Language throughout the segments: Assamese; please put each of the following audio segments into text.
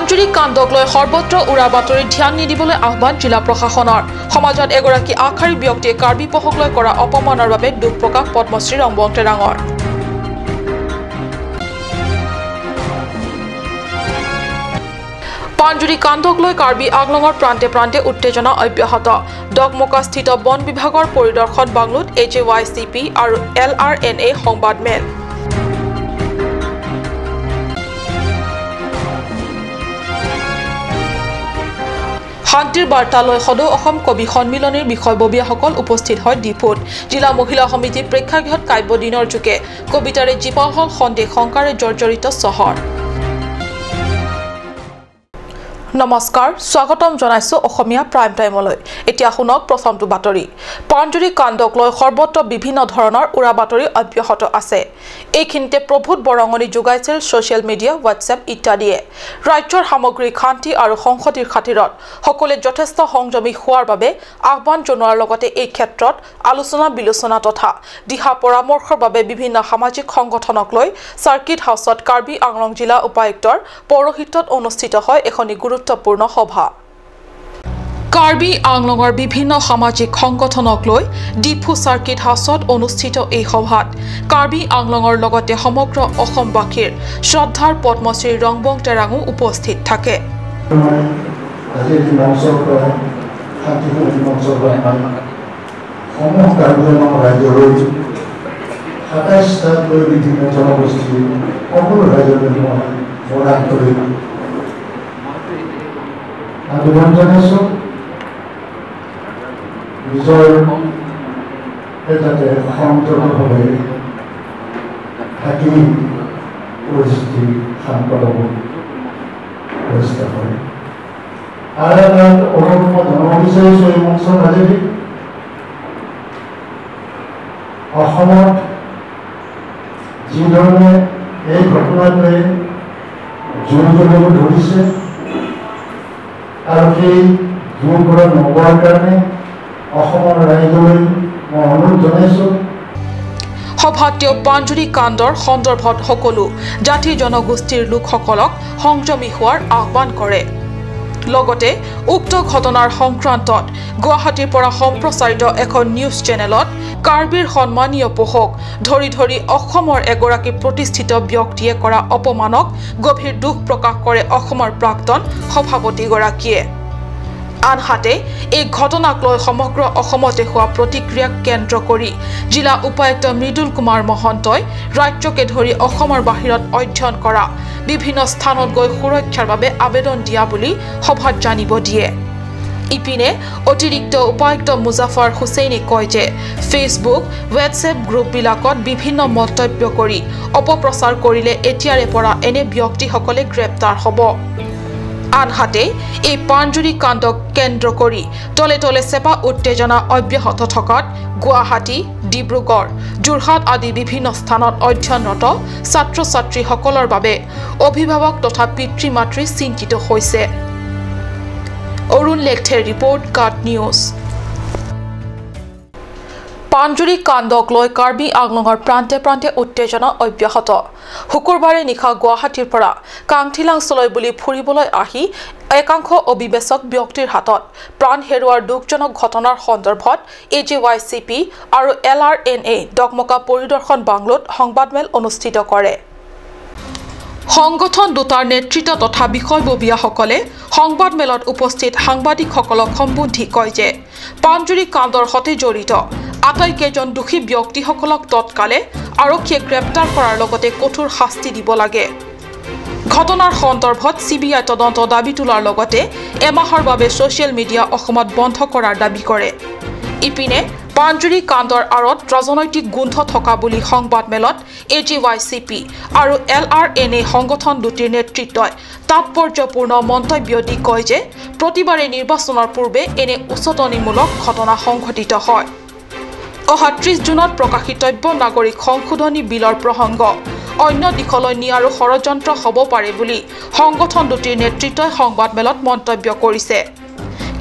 পাঞ্জুৰী কাণ্ডক লৈ সৰ্বত্ৰ উৰা বাতৰি ধ্যান নিদিবলৈ আহ্বান জিলা প্ৰশাসনৰ সমাজত এগৰাকী আগশাৰী ব্যক্তিয়ে কাৰ্বি পহক লৈ কৰা অপমানৰ বাবে দুখ প্ৰকাশ পদ্মশ্ৰী ৰংবং তেৰাঙৰ পাঞ্জুৰী কাণ্ডক লৈ কাৰ্বি আংলঙৰ প্ৰান্তে প্ৰান্তে উত্তেজনা অব্যাহত ডকমকাস্থিত বন বিভাগৰ পৰিদৰ্শন বাংলোত AJYCP আৰু LRNA সংবাদমেল শান্তিৰ বাৰ্তালৈ সদৌ অসম কবি সন্মিলনীৰ বিষয়ববীয়াসকল উপস্থিত হয় ডিপুত জিলা মহিলা সমিতি প্ৰেক্ষাগৃহত কাব্য দিনৰ যোগে কবিতাৰে জীপাল হল সন্দেহ শংকাৰে জৰ্জৰিত চহৰ নমস্কাৰ স্বাগতম জনাইছো অসমীয়া প্ৰাইম টাইমলৈ এতিয়া শুনক প্ৰথমটো বাতৰি পাঞ্জুৰী কাণ্ডক লৈ সৰ্বত্ৰ বিভিন্ন ধৰণৰ উৰা বাতৰি অব্যাহত আছে এইখিনিতে প্ৰভূত বৰঙণি যোগাইছিল ছ'চিয়েল মিডিয়া হোৱাটছএপ ইত্যাদিয়ে ৰাজ্যৰ সামগ্ৰিক শান্তি আৰু সংহতিৰ খাতিৰত সকলোৱে যথেষ্ট সংযমী হোৱাৰ বাবে আহ্বান জনোৱাৰ লগতে এই ক্ষেত্ৰত আলোচনা বিলোচনা তথা দিহা পৰামৰ্শৰ বাবে বিভিন্ন সামাজিক সংগঠনক লৈ সাৰ্কিট হাউচত কাৰ্বি আংলং জিলা উপায়ুক্তৰ পৌৰোহিত্যত অনুষ্ঠিত হয় এখনি গুৰুত্বপূৰ্ণ সভা কাৰ্বি আংলঙৰ বিভিন্ন সামাজিক সংগঠনক লৈ ডিফু সাৰ্কিট হাউচত অনুষ্ঠিত এই সভাত কাৰ্বি আংলঙৰ লগতে সমগ্ৰ অসমবাসীৰ শ্ৰদ্ধাৰ পদ্মশ্ৰী ৰংবং তেৰাঙো উপস্থিত থাকে আবেদন জানাইছোঁ নিজৰ এটাতে সন্ততভাৱে থাকি পৰিস্থিতি শান্ত হ'ব চেষ্টা কৰে আৰু এটা অনুৰোধ মই জনাব বিচাৰিছোঁ এই মঞ্চৰ মাজেদি অসমত যিধৰণে এই ঘটনাটোৱে জড়িত হ'ব ধৰিছে আৰু সেই দূৰপৰা নগোৱাৰ কাৰণে অসমৰ ৰাইজলৈ মই অনুৰোধ জনাইছোঁ সভাত তেওঁ পাঞ্জুৰী কাণ্ডৰ সন্দৰ্ভত সকলো জাতি জনগোষ্ঠীৰ লোকসকলক সংযমী হোৱাৰ আহ্বান কৰে লগতে উক্ত ঘটনাৰ সংক্ৰান্তত গুৱাহাটীৰ পৰা সম্প্ৰচাৰিত এখন নিউজ চেনেলত কাৰ্বিৰ সন্মানীয় পোহক ধৰি ধৰি অসমৰ এগৰাকী প্ৰতিষ্ঠিত ব্যক্তিয়ে কৰা অপমানক গভীৰ দুখ প্ৰকাশ কৰে অসমৰ প্ৰাক্তন সভাপতিগৰাকীয়ে আনহাতে এই ঘটনাক লৈ সমগ্ৰ অসমতে হোৱা প্ৰতিক্ৰিয়াক কেন্দ্ৰ কৰি জিলা উপায়ুক্ত মৃদুল কুমাৰ মহন্তই ৰাজ্যকে ধৰি অসমৰ বাহিৰত অধ্যয়ন কৰা বিভিন্ন স্থানত গৈ সুৰক্ষাৰ বাবে আবেদন দিয়া বুলি সভাত জানিব দিয়ে ইপিনে অতিৰিক্ত উপায়ুক্ত মুজাফৰ হুছেইনে কয় যে ফেচবুক হোৱাটছএপ গ্ৰুপবিলাকত বিভিন্ন মন্তব্য কৰি অপপ্ৰচাৰ কৰিলে এতিয়াৰে পৰা এনে ব্যক্তিসকলে গ্ৰেপ্তাৰ হ'ব আনহাতে এই পাঞ্জুৰী কাণ্ডক কেন্দ্ৰ কৰি তলে তলে চেপা উত্তেজনা অব্যাহত থকাত গুৱাহাটী ডিব্ৰুগড় যোৰহাট আদি বিভিন্ন স্থানত অধ্যয়নৰত ছাত্ৰ ছাত্ৰীসকলৰ বাবে অভিভাৱক তথা পিতৃ মাতৃ চিন্তিত হৈছে অৰুণ লেখথেৰ ৰিপৰ্ট কাট নিউজ পাঞ্জুৰী কাণ্ডক লৈ কাৰ্বি আংলঙৰ প্ৰান্তে প্ৰান্তে উত্তেজনা অব্যাহত শুকুৰবাৰে নিশা গুৱাহাটীৰ পৰা কাংঠিলাংচলৈ বুলি ফুৰিবলৈ আহি একাংশ অবিবেচক ব্যক্তিৰ হাতত প্ৰাণ হেৰুৱাৰ দুখজনক ঘটনাৰ সন্দৰ্ভত AJYCP আৰু LRNA ডকমকা পৰিদৰ্শন বাংলোত সংবাদমেল অনুষ্ঠিত কৰে সংগঠন দুটাৰ নেতৃত্ব তথা বিষয়ববীয়াসকলে সংবাদমেলত উপস্থিত সাংবাদিকসকলক সম্বোধি কয় যে পাঞ্জুৰী কাণ্ডৰ সৈতে জড়িত আটাইকেইজন দোষী ব্যক্তিসকলক তৎকালে আৰক্ষীয়ে গ্ৰেপ্তাৰ কৰাৰ লগতে কঠোৰ শাস্তি দিব লাগে ঘটনাৰ সন্দৰ্ভত CBI তদন্ত দাবী তোলাৰ লগতে এমাহৰ বাবে ছ'চিয়েল মিডিয়া অসমত বন্ধ কৰাৰ দাবী কৰে ইপিনে পাঞ্জুৰী কাণ্ডৰ আঁৰত ৰাজনৈতিক গোন্ধ থকা বুলি সংবাদমেলত AJYCP আৰু LRNA সংগঠন দুটিৰ নেতৃত্বই তাৎপৰ্যপূৰ্ণ মন্তব্য দি কয় যে প্ৰতিবাৰে নিৰ্বাচনৰ পূৰ্বে এনে উচতনিমূলক ঘটনা সংঘটিত হয় অহা 30 জুনত প্ৰকাশিতব্য নাগৰিক সংশোধনী বিলৰ প্ৰসংগ অন্য দিশলৈ নিয়াৰো ষড়যন্ত্ৰ হ'ব পাৰে বুলি সংগঠন দুটিৰ নেতৃত্বই সংবাদমেলত মন্তব্য কৰিছে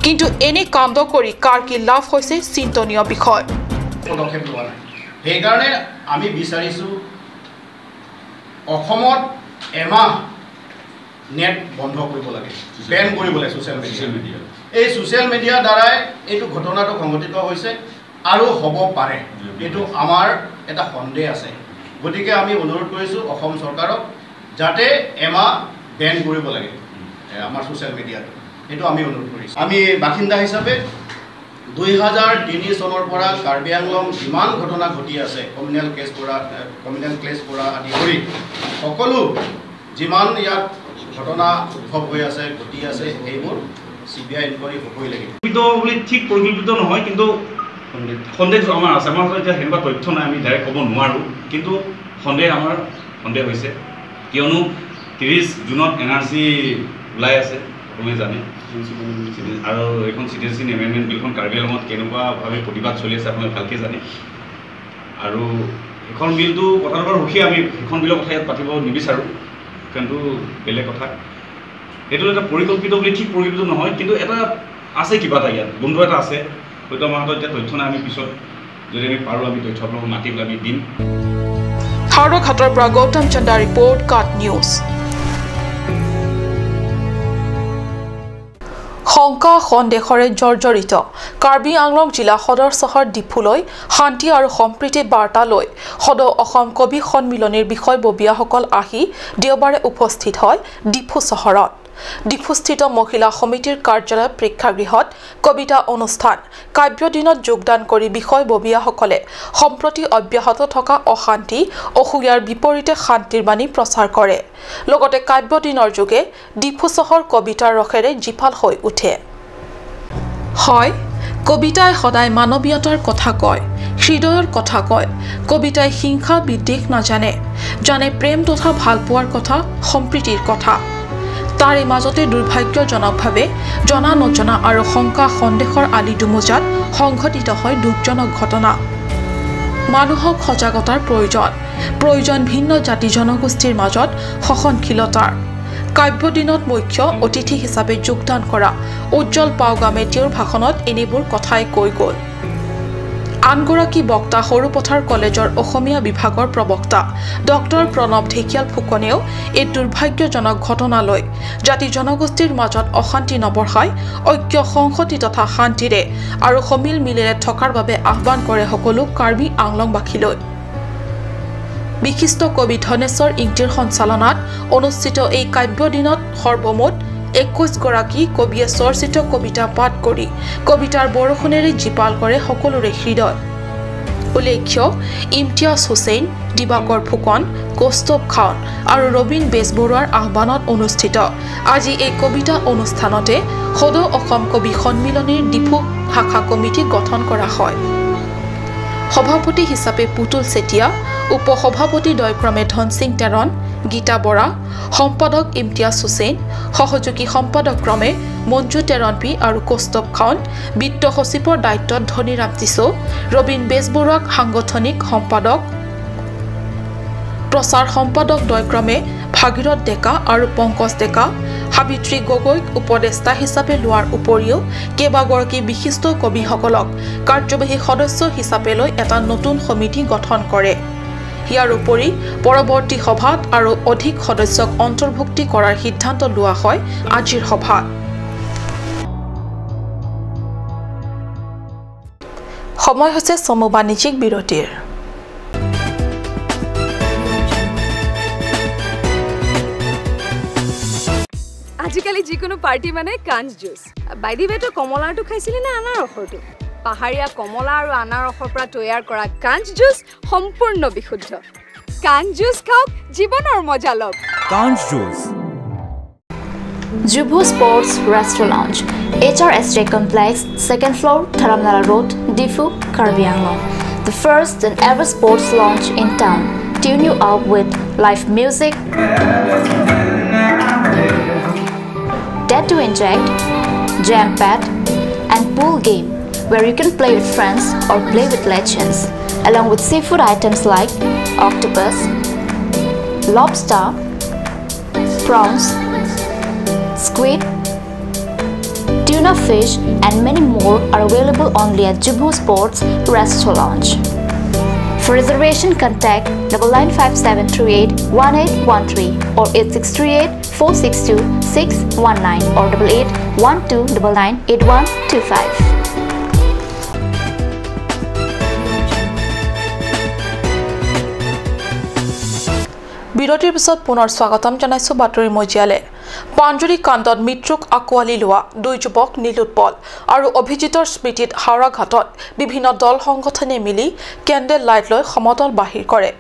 কিন্তু এনে কাণ্ড কৰি কাৰ কি লাভ হৈছে চিন্তনীয় বিষয় পদক্ষেপ লোৱা নাই সেইকাৰণে আমি বিচাৰিছোঁ অসমত এমাহ নেট বন্ধ কৰিব লাগে বেন কৰিব লাগে সোশ্যাল মিডিয়া এই সোশ্যাল মিডিয়াৰ দ্বাৰাই এইটো ঘটনাটো সংঘটিত হৈছে আৰু হ'ব পাৰে এইটো আমাৰ এটা সন্দেহ আছে গতিকে আমি অনুৰোধ কৰিছোঁ অসম চৰকাৰক যাতে এমাহ বেন কৰিব লাগে আমাৰ সোশ্যাল মিডিয়াটো এইটো আমি অনুৰোধ কৰিছোঁ আমি বাসিন্দা হিচাপে 2003 চনৰ পৰা কাৰ্বি আংলং যিমান ঘটনা ঘটি আছে কমিউনেল কেছ কৰা আদি কৰি সকলো যিমান ইয়াত ঘটনা উদ্ভৱ হৈ আছে ঘটি আছে এইবোৰ CBI ইনকোয়াৰি হ'বই লাগিব বুলি ঠিক পৰিকল্পিত নহয় কিন্তু সন্দেহ আমাৰ আছে আমাৰ এতিয়া হেনেকুৱা তথ্য নাই আমি ডাইৰেক্ট ক'ব নোৱাৰোঁ কিন্তু আমাৰ সন্দেহ হৈছে কিয়নো 30 জুনত এনআৰচি ওলাই আছে আপুনি জানে আৰু এখন চিটিজেন এমেণ্ডমেণ্ট বিলখন কাৰ্বি আংলঙত কেনেকুৱাভাৱে প্ৰতিবাদ চলি আছে আপুনি ভালকৈ জানে আৰু এখন বিলটো কথাটো বাৰু ৰখি আমি এখন বিলৰ কথা ইয়াত পাতিব নিবিচাৰোঁ কিন্তু বেলেগ কথা এইটো এটা পৰিকল্পিত বুলি ঠিক পৰিকল্পিত নহয় কিন্তু এটা আছে কিবা এটা ইয়াত বন্ধু এটা আছে হয়তো আমাৰ হাতত এতিয়া তথ্য নাই আমি পিছত যদি আমি পাৰোঁ আমি তথ্য আপোনালোকক মাতি পেলাই আমি দিম হাওড়াঘাটৰ পৰা গৌতম চন্দা ৰিপৰ্ট কাট নিউজ শংকা সন্দেহৰে জৰ্জৰিত কাৰ্বি আংলং জিলা সদৰ চহৰ ডিফুলৈ শান্তি আৰু সম্প্ৰীতি বাৰ্তা লৈ সদৌ অসম কবি সন্মিলনীৰ বিষয়ববীয়াসকল আহি দেওবাৰে উপস্থিত হয় ডিফু চহৰত ডিফুস্থিত মহিলা সমিতিৰ কাৰ্যালয় প্ৰেক্ষাগৃহত কবিতা অনুষ্ঠান কাব্য দিনত যোগদান কৰি বিষয়ববীয়াসকলে সম্প্ৰতি অব্যাহত থকা অশান্তি অসুয়াৰ বিপৰীতে শান্তিৰ বাণী প্ৰচাৰ কৰে লগতে কাব্য দিনৰ যোগে ডিফু চহৰ কবিতাৰ ৰসেৰে জিপাল হৈ উঠে হয় কবিতাই সদায় মানৱীয়তাৰ কথা কয় হৃদয়ৰ কথা কয় কবিতাই হিংসা বিদ্বেষ নাজানে জানে প্ৰেম তথা ভালপোৱাৰ কথা সম্প্ৰীতিৰ কথা তাৰে মাজতে দুৰ্ভাগ্যজনকভাৱে জনা নজনা আৰু শংকা সন্দেহৰ আলি দুমোজাত সংঘটিত হয় দুখজনক ঘটনা মানুহক সজাগতাৰ প্ৰয়োজন ভিন্ন জাতি জনগোষ্ঠীৰ মাজত সহনশীলতাৰ কাব্য দিনত মুখ্য অতিথি হিচাপে যোগদান কৰা উজ্জ্বল পাওগামে তেওঁৰ ভাষণত এনেবোৰ কথাই কৈ গ'ল আনগৰাকী বক্তা সৰুপথাৰ কলেজৰ অসমীয়া বিভাগৰ প্ৰবক্তা ডক্টৰ প্ৰণৱ ঢেকিয়াল ফুকনেও এই দুৰ্ভাগ্যজনক ঘটনালৈ জাতি জনগোষ্ঠীৰ মাজত অশান্তি নবঢ়াই ঐক্য সংহতি তথা শান্তিৰে আৰু সমিল মিলেৰে থকাৰ বাবে আহ্বান কৰে সকলো কাৰ্বি আংলংবাসীলৈ বিশিষ্ট কবি ধনেশ্বৰ ইংতিৰ সঞ্চালনাত অনুষ্ঠিত এই কাব্য দিনত সৰ্বমুঠ 21 গৰাকী কবিয়ে চৰ্চিত কবিতা পাঠ কৰি কবিতাৰ বৰষুণেৰে জিপাল কৰে সকলোৰে হৃদয় উল্লেখ্য ইমতিয়াজ হুছেইন দিবাকৰ ফুকন কৌস্তৱ খান আৰু ৰবীন বেজবৰুৱাৰ আহ্বানত অনুষ্ঠিত আজি এই কবিতা অনুষ্ঠানতে সদৌ অসম কবি সন্মিলনীৰ ডিফু শাখা কমিটি গঠন কৰা হয় সভাপতি হিচাপে পুতুল চেতিয়া উপসভাপতি দয়ক্ৰমে ধন সিং তেৰণ গীতা বৰা সম্পাদক ইমতিয়াজ হুছেইন সহযোগী সম্পাদক ক্ৰমে মঞ্জু তেৰণপি আৰু কৌস্তৱ খান বিত্ত সচিবৰ দায়িত্বত ধনীৰাম টিছো ৰবীন বেজবৰুৱাক সাংগঠনিক সম্পাদক প্ৰচাৰ সম্পাদক দয়ক্ৰমে ভাগীৰথ ডেকা আৰু পংকজ ডেকা সাবিত্ৰী গগৈক উপদেষ্টা হিচাপে লোৱাৰ উপৰিও কেইবাগৰাকী বিশিষ্ট কবিসকলক কাৰ্যবাহী সদস্য হিচাপে লৈ এটা নতুন সমিতি গঠন কৰে ইয়াৰ উপৰি পৰৱৰ্তী সভাত আৰু অধিক সদস্যক অন্তৰ্ভুক্তি কৰাৰ সিদ্ধান্ত লোৱা হয় আজিৰ সভাত সময় হৈছে চমু বাণিজ্যিক বিৰতিৰ আজিকালি যিকোনো পাৰ্টি মানে কাঞ্জ জুচ বাই দি ৱে কমলাটো খাইছিলি না আনাৰসৰটো পাহাৰীয়া কমলা আৰু আনাৰসৰ পৰা তৈয়াৰ কৰা কাঞ্জ জুচ সম্পূৰ্ণ বিশুদ্ধ কাঞ্জ জুচ খাওক জীৱনৰ মজা লওক কাঞ্জ juice Jubu Sports Restaurant, HRSJ Complex, 2nd floor, Dharamnala Road, Difu, Karbi Anglong. The first and ever sports lounge in town. Tune you up with live music, Dead to Inject, Jam Pad, and pool game, where you can play with friends or play with legends, along with seafood items like octopus, lobster, prawns, squid, tuna fish, and many more are available only at Jubu Sports Restaurant. For reservation, contact 9957381813 or 8638462619 or 8812998125. বিৰতিৰ পিছত পুনৰ স্বাগতম জনাইছো বাতৰি মজিয়ালে পাঞ্জুৰী কাণ্ডত মৃত্যুক আকোৱালি লোৱা দুই যুৱক নীলোৎপল আৰু অভিজিতৰ স্মৃতিত হাওৰা ঘাটত বিভিন্ন দল সংগঠনে মিলি কেণ্ডেল লাইট লৈ সমদল বাহিৰ কৰে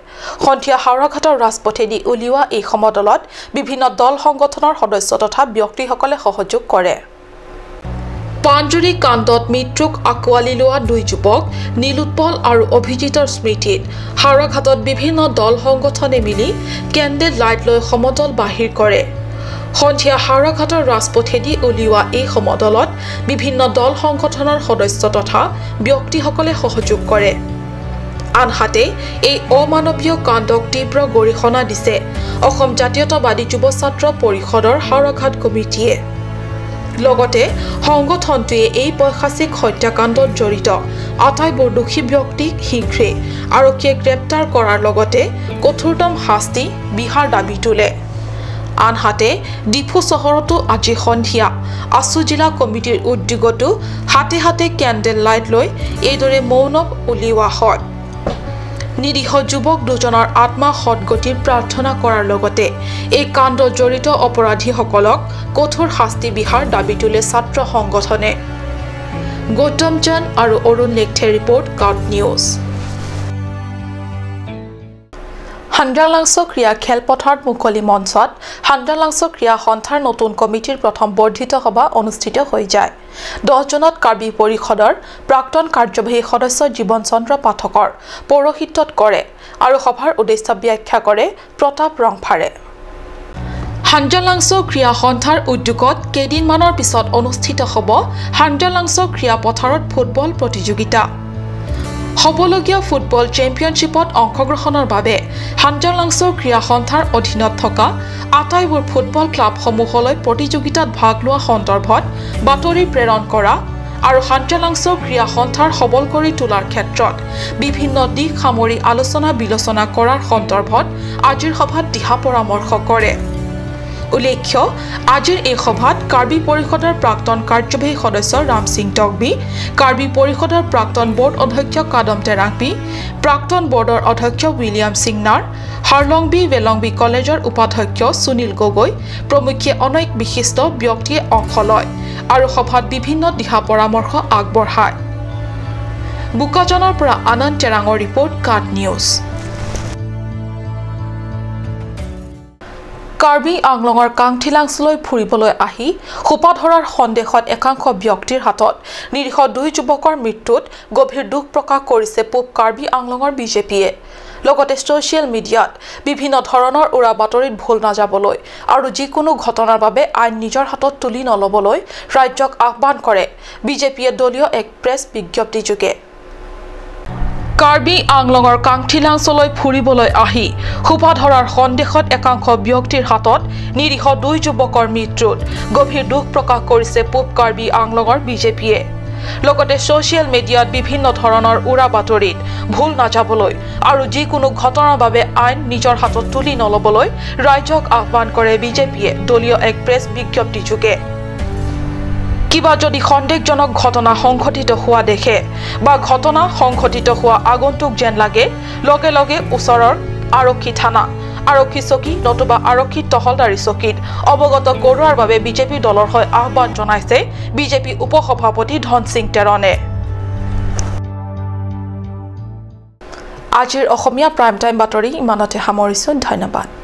সন্ধিয়া হাওৰা ঘাটৰ ৰাজপথেদি উলিওৱা এই সমদলত বিভিন্ন দল সংগঠনৰ সদস্য তথা ব্যক্তিসকলে সহযোগ কৰে পাঞ্জুৰী কাণ্ডত মৃত্যুক আকোৱালি লোৱা দুই যুৱক নীলোৎপল আৰু অভিজিতৰ স্মৃতিত হাওৰা ঘাটত বিভিন্ন দল সংগঠনে মিলি কেণ্ডেল লাইট লৈ সমদল বাহিৰ কৰে সন্ধিয়া হাওৰা ঘাটৰ ৰাজপথেদি উলিওৱা এই সমদলত বিভিন্ন দল সংগঠনৰ সদস্য তথা ব্যক্তিসকলে সহযোগ কৰে আনহাতে এই অমানৱীয় কাণ্ডক তীব্ৰ গৰিহণা দিছে অসম জাতীয়তাবাদী যুৱ ছাত্ৰ পৰিষদৰ হাওৰা ঘাট কমিটিয়ে লগতে সংগঠনটোৱে এই পৈশাচিক হত্যাকাণ্ডত জড়িত আটাইবোৰ দোষী ব্যক্তিক শীঘ্ৰে আৰক্ষীয়ে গ্ৰেপ্তাৰ কৰাৰ লগতে কঠোৰতম শাস্তি বিহাৰ দাবী তোলে আনহাতে ডিফু চহৰতো আজি সন্ধিয়া আছু জিলা কমিটিৰ উদ্যোগতো হাতে হাতে কেণ্ডেল লাইট লৈ এইদৰে মৌনৱ উলিওৱা হয় নিৰীহ যুৱক দুজনৰ আত্মা সদগতিৰ প্ৰাৰ্থনা কৰাৰ লগতে এই কাণ্ডত জড়িত অপৰাধীসকলক কঠোৰ শাস্তি বিহাৰ দাবী তোলে ছাত্ৰ সংগঠনে গৌতম চান্দ আৰু অৰুণ লেখথে ৰিপৰ্ট কাউট নিউজ হান্ড্ৰালাংছ ক্ৰীড়া খেলপথাৰত মুকলি মঞ্চত হান্ড্ৰালাংছ ক্ৰীড়া সন্থাৰ নতুন কমিটিৰ প্ৰথম বৰ্ধিত সভা অনুষ্ঠিত হৈ যায় 10 জনত কাৰ্বি পৰিষদৰ প্ৰাক্তন কাৰ্যবাহী সদস্য জীৱন চন্দ্ৰ পাঠকৰ পৌৰোহিত্যত কৰে আৰু সভাৰ উদ্দেশ্য ব্যাখ্যা কৰে প্ৰতাপ ৰংফাৰে হান্ড্ৰালাংছ ক্ৰীড়া সন্থাৰ উদ্যোগত কেইদিনমানৰ পিছত অনুষ্ঠিত হ'ব হান্ড্ৰালাংছ ক্ৰীড়া পথাৰত ফুটবল প্ৰতিযোগিতা হবলগীয়া ফুটবল চেম্পিয়নশ্বিপত অংশগ্ৰহণৰ বাবে হান্ড্ৰালাংছ ক্ৰীড়া সন্থাৰ অধীনত থকা আটাইবোৰ ফুটবল ক্লাবসমূহলৈ প্ৰতিযোগিতাত ভাগ লোৱা সন্দৰ্ভত বাতৰি প্ৰেৰণ কৰা আৰু হান্ড্ৰালাংছ ক্ৰীড়া সন্থাৰ সবল কৰি তোলাৰ ক্ষেত্ৰত বিভিন্ন দিশ সামৰি আলোচনা বিলোচনা কৰাৰ সন্দৰ্ভত আজিৰ সভাত দিহা পৰামৰ্শ কৰে উল্লেখ্য আজিৰ এই সভাত কাৰ্বি পৰিষদৰ প্ৰাক্তন কাৰ্যবাহী সদস্য ৰাম সিং টকবি কাৰ্বি পৰিষদৰ প্ৰাক্তন বোৰ্ড অধ্যক্ষ কাদম টেৰাংপি প্ৰাক্তন বোৰ্ডৰ অধ্যক্ষ উইলিয়াম সিংনাৰ হাৰলংবি বেলংবি কলেজৰ উপাধ্যক্ষ সুনীল গগৈ প্ৰমুখ্যে অনেক বিশিষ্ট ব্যক্তিয়ে অংশ লয় আৰু সভাত বিভিন্ন দিহা পৰামৰ্শ আগবঢ়ায় বুকাজনৰ পৰা আনন্দ টেৰাঙৰ ৰিপৰ্ট কাট নিউজ কাৰ্বি আংলঙৰ কাংঠিলাংছলৈ ফুৰিবলৈ আহি খোপা ধৰাৰ সন্দেহত একাংশ ব্যক্তিৰ হাতত নিৰীহ দুই যুৱকৰ মৃত্যুত গভীৰ দুখ প্ৰকাশ কৰিছে পূব কাৰ্বি আংলঙৰ বিজেপিয়ে লগতে ছ'চিয়েল মিডিয়াত বিভিন্ন ধৰণৰ উৰা বাতৰিত ভুল নাযাবলৈ আৰু যিকোনো ঘটনাৰ বাবে আইন নিজৰ হাতত তুলি নল'বলৈ ৰাজ্যক আহ্বান কৰে বিজেপিয়ে দলীয় এক প্ৰেছ বিজ্ঞপ্তিযোগে কাৰ্বি আংলঙৰ কাংঠিলাংছলৈ ফুৰিবলৈ আহি খোপা ধৰাৰ সন্দেহত একাংশ ব্যক্তিৰ হাতত নিৰীহ দুই যুৱকৰ মৃত্যুত গভীৰ দুখ প্ৰকাশ কৰিছে পূব কাৰ্বি আংলঙৰ বিজেপিয়ে লগতে ছ'চিয়েল মিডিয়াত বিভিন্ন ধৰণৰ উৰা বাতৰিত ভুল নাযাবলৈ আৰু যিকোনো ঘটনাৰ বাবে আইন নিজৰ হাতত তুলি নল'বলৈ ৰাজ্যক আহ্বান কৰে বিজেপিয়ে দলীয় এক প্ৰেছ বিজ্ঞপ্তিযোগে কিবা যদি সন্দেহজনক ঘটনা সংঘটিত হোৱা দেখে বা ঘটনা সংঘটিত হোৱা আগন্তুক যেন লাগে লগে লগে ওচৰৰ আৰক্ষী থানা আৰক্ষী চকী নতুবা আৰক্ষী তহলদাৰী চকীত অৱগত কৰোৱাৰ বাবে বিজেপি দলৰ হৈ আহ্বান জনাইছে বিজেপি উপসভাপতি ধন সিং তেৰণে আজিৰ অসমীয়া প্ৰাইম টাইম বাতৰি ইমানতে সামৰিছো ধন্যবাদ